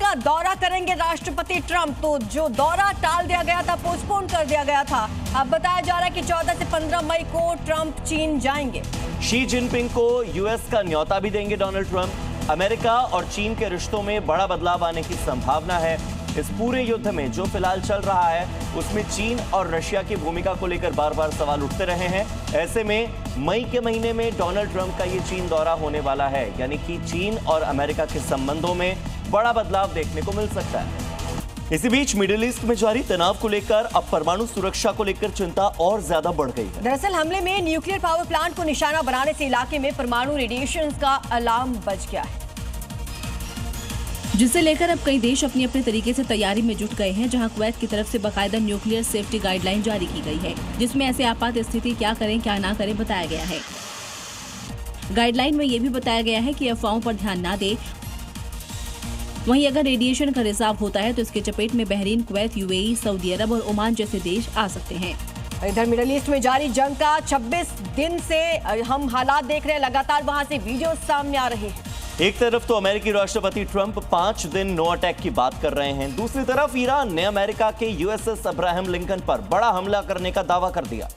का दौरा करेंगे राष्ट्रपति ट्रंप। तो जो दौरा टाल दिया गया था, पोस्टपोन कर दिया गया था, अब बताया जा रहा है कि 14 से 15 मई को ट्रंप चीन जाएंगे। शी जिनपिंग को यूएस का न्योता भी देंगे डोनाल्ड ट्रंप। अमेरिका और चीन के रिश्तों में बड़ा बदलाव आने की संभावना है। इस पूरे युद्ध में जो फिलहाल चल रहा है उसमें चीन और रशिया की भूमिका को लेकर बार बार सवाल उठते रहे हैं। ऐसे में मई के महीने में डोनाल्ड ट्रंप का ये चीन दौरा होने वाला है, यानी कि चीन और अमेरिका के संबंधों में बड़ा बदलाव देखने को मिल सकता है। इसी बीच मिडिल ईस्ट में जारी तनाव को लेकर अब परमाणु सुरक्षा को लेकर चिंता और ज्यादा बढ़ गई है। दरअसल हमले में न्यूक्लियर पावर प्लांट को निशाना बनाने से इलाके में परमाणु रेडिएशन का अलार्म बज गया है, जिसे लेकर अब कई देश अपनी अपने तरीके से तैयारी में जुट गए हैं। जहां कुवैत की तरफ से बाकायदा न्यूक्लियर सेफ्टी गाइडलाइन जारी की गई है, जिसमें ऐसे आपात स्थिति क्या करें क्या ना करें बताया गया है। गाइडलाइन में यह भी बताया गया है कि अफवाहों पर ध्यान न दे। वहीं अगर रेडिएशन का रिसाव होता है तो इसके चपेट में बहरीन, कुवैत, यूएई, सऊदी अरब और ओमान जैसे देश आ सकते हैं। इधर मिडिल ईस्ट में जारी जंग का 26 दिन से हम हालात देख रहे हैं, लगातार वहां से वीडियो सामने आ रहे हैं। एक तरफ तो अमेरिकी राष्ट्रपति ट्रंप 5 दिन नो अटैक की बात कर रहे हैं, दूसरी तरफ ईरान ने अमेरिका के यूएसएस अब्राहम लिंकन पर बड़ा हमला करने का दावा कर दिया।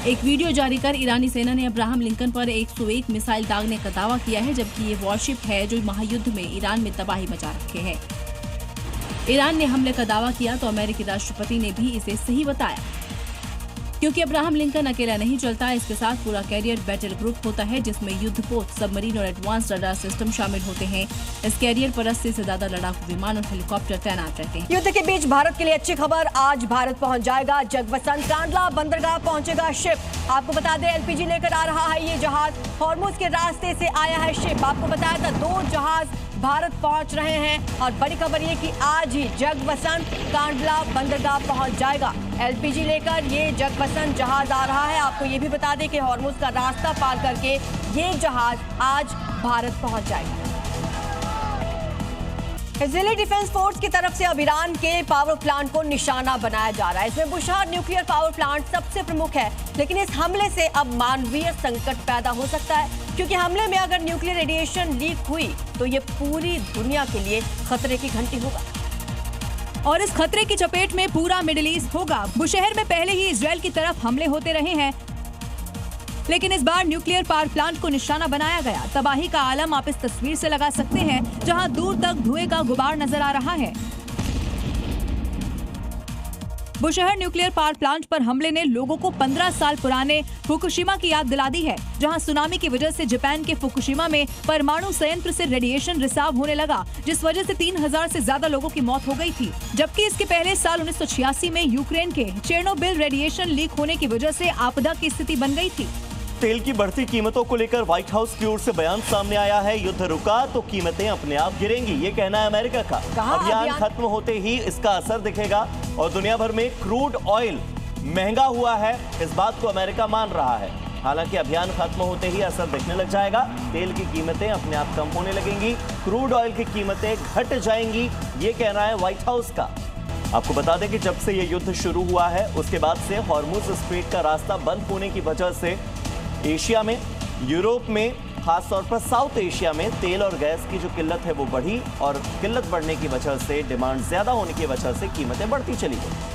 एक वीडियो जारी कर ईरानी सेना ने अब्राहम लिंकन पर 101 मिसाइल दागने का दावा किया है, जबकि ये वॉरशिप है जो महायुद्ध में ईरान में तबाही मचा रखे हैं। ईरान ने हमले का दावा किया तो अमेरिकी राष्ट्रपति ने भी इसे सही बताया, क्योंकि अब्राहम लिंकन अकेला नहीं चलता। इसके साथ पूरा कैरियर बैटल ग्रुप होता है, जिसमें युद्धपोत, सबमरीन और एडवांस रडार सिस्टम शामिल होते हैं। इस कैरियर पर 80 से ज्यादा लड़ाकू विमान और हेलीकॉप्टर तैनात रहते हैं। युद्ध के बीच भारत के लिए अच्छी खबर, आज भारत पहुंच जाएगा जगवसंत कांडला बंदरगाह पहुंचेगा शिप। आपको बता दें एलपीजी लेकर आ रहा है ये जहाज, हॉर्मुज के रास्ते से आया है शिप। आपको बताया था 2 जहाज भारत पहुंच रहे हैं और बड़ी खबर ये कि आज ही जगवसंत कांडला बंदरगाह पहुंच जाएगा। एलपीजी लेकर ये जगवसंत जहाज आ रहा है। आपको ये भी बता दें कि हॉर्मुज का रास्ता पार करके ये जहाज आज भारत पहुंच जाएगा। इजरायली डिफेंस फोर्स की तरफ से अब ईरान के पावर प्लांट को निशाना बनाया जा रहा है। इसमें बुशहर न्यूक्लियर पावर प्लांट सबसे प्रमुख है, लेकिन इस हमले से अब मानवीय संकट पैदा हो सकता है, क्योंकि हमले में अगर न्यूक्लियर रेडिएशन लीक हुई तो ये पूरी दुनिया के लिए खतरे की घंटी होगा और इस खतरे की चपेट में पूरा मिडिल ईस्ट होगा। बुशहर में पहले ही इजरायल की तरफ हमले होते रहे हैं, लेकिन इस बार न्यूक्लियर पावर प्लांट को निशाना बनाया गया। तबाही का आलम आप इस तस्वीर से लगा सकते हैं, जहां दूर तक धुएं का गुबार नजर आ रहा है। बुशहर न्यूक्लियर पावर प्लांट पर हमले ने लोगों को 15 साल पुराने फुकुशिमा की याद दिला दी है, जहां सुनामी की वजह से जापान के फुकुशिमा में परमाणु संयंत्र से रेडिएशन रिसाव होने लगा, जिस वजह से 3000 से ज्यादा लोगों की मौत हो गई थी। जबकि इसके पहले साल 1986 में यूक्रेन के चेर्नोबिल रेडिएशन लीक होने की वजह से आपदा की स्थिति बन गई थी। तेल की बढ़ती कीमतों को लेकर व्हाइट हाउस की ओर से बयान सामने आया है। युद्ध रुका तो कीमतें अपने आप गिरेंगी, ये कहना है अमेरिका का। अभियान खत्म होते ही इसका असर दिखेगा और दुनिया भर में क्रूड ऑयल महंगा हुआ है, इस बात को अमेरिका मान रहा है। हालांकि अभियान खत्म होते ही असर दिखने लग जाएगा, तेल की कीमतें अपने आप कम होने लगेंगी, क्रूड ऑयल की कीमतें घट जाएंगी, ये कहना है व्हाइट हाउस का। आपको बता दें कि जब से ये युद्ध शुरू हुआ है उसके बाद से हॉर्मुज स्ट्रेट का रास्ता बंद होने की वजह से एशिया में, यूरोप में, खासतौर पर साउथ एशिया में तेल और गैस की जो किल्लत है वो बढ़ी और किल्लत बढ़ने की वजह से, डिमांड ज्यादा होने की वजह से कीमतें बढ़ती चली गई।